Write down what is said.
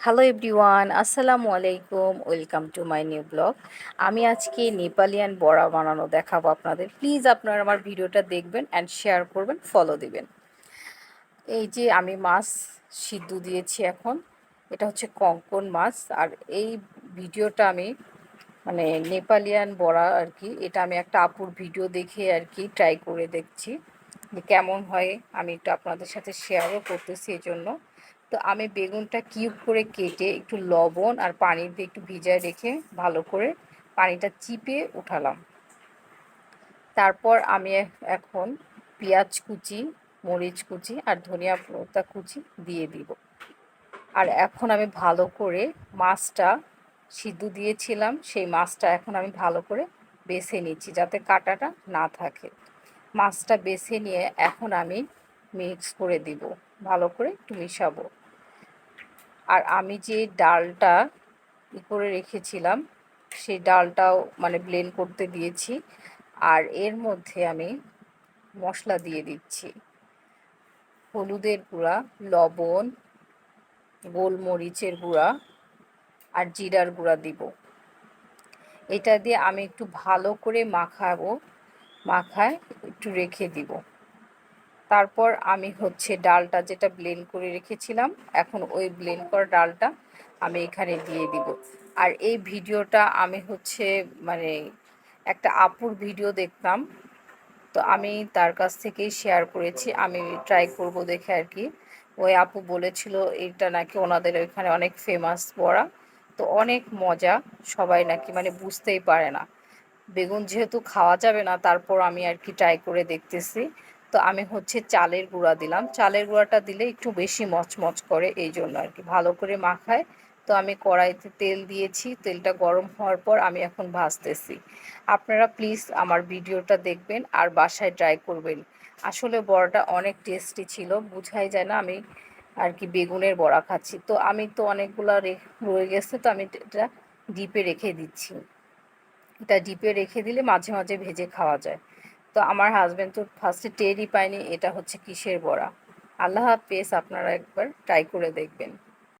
Hello everyone, আসসালামু আলাইকুম। Welcome to my new blog. আমি আজকে নেপালিয়ান বড়া বানানো দেখাবো আপনাদের। প্লিজ আপনারা আমার ভিডিওটা দেখবেন অ্যান্ড শেয়ার করবেন, ফলো দিবেন। এই যে আমি মাছ সিদ্ধ দিয়েছি এখন। এটা হচ্ছে কঙ্কন মাছ। আর এই ভিডিওটা আমি মানে নেপালিয়ান বড়া আর কি, এটা আমি একটা আপুর ভিডিও দেখে আর কি ট্রাই করে দেখছি যে কেমন হয়। আমি একটু আপনাদের সাথে শেয়ারও করতেছি এই জন্য। তো আমি বেগুনটা কিউব করে কেটে একটু লবণ আর পানি দিয়ে একটু ভিজায় রেখে ভালো করে পানিটা চিপে উঠালাম। তারপর আমি এখন পেঁয়াজ কুচি, মরিচ কুচি আর ধনিয়া পাতা কুচি দিয়ে দিব। আর এখন আমি ভালো করে মাছটা সিদ্ধ দিয়েছিলাম, সেই মাছটা এখন আমি ভালো করে বেছে নিচ্ছি যাতে কাঁটাটা না থাকে। মাছটা বেছে নিয়ে এখন আমি মিক্স করে দিব, ভালো করে একটু মিশাবো। আর আমি যে ডালটা করে রেখেছিলাম সেই ডালটাও মানে ব্লেন্ড করতে দিয়েছি। আর এর মধ্যে আমি মশলা দিয়ে দিচ্ছি, হলুদের গুঁড়া, লবণ, গোলমরিচের গুঁড়া আর জিরার গুঁড়া দিব। এটা দিয়ে আমি একটু ভালো করে মাখাবো, মাখায় একটু রেখে দিব। তারপর আমি হচ্ছে ডালটা যেটা ব্লেন্ড করে রেখেছিলাম, এখন ওই ব্লেন্ড করা ডালটা আমি এখানে দিয়ে দিব। আর এই ভিডিওটা আমি হচ্ছে মানে একটা আপুর ভিডিও দেখতাম, তো আমি তার কাছ থেকেই শেয়ার করেছি, আমি ট্রাই করব দেখে আর কি। ওই আপু বলেছিল এটা নাকি ওনাদের ওইখানে অনেক ফেমাস বড়া, তো অনেক মজা, সবাই নাকি মানে বুঝতেই পারে না। বেগুন যেহেতু খাওয়া যাবে না, তারপর আমি আর কি ট্রাই করে দেখতেছি। তো আমি হচ্ছে চালের গুঁড়া দিলাম, চালের গুঁড়াটা দিলে একটু বেশি মচমচ করে, এই জন্য আর কি ভালো করে মাখায়। তো আমি কড়াইতে তেল দিয়েছি, তেলটা গরম হওয়ার পর আমি এখন ভাজতেছি। আপনারা প্লিজ আমার ভিডিওটা দেখবেন আর বাসায় ট্রাই করবেন। আসলে বড়াটা অনেক টেস্টি ছিল, বুঝাই যায় না আমি আর কি বেগুনের বড়া খাচ্ছি। তো আমি তো অনেকগুলো রয়ে গেছে, তো আমি এটা ডিপে রেখে দিচ্ছি। এটা ডিপে রেখে দিলে মাঝে মাঝে ভেজে খাওয়া যায়। তো আমার হাজব্যান্ড তো ফার্স্টে টেরই পায়নি এটা হচ্ছে কিসের বড়া। আল্লাহ হাফেজ, আপনারা একবার ট্রাই করে দেখবেন।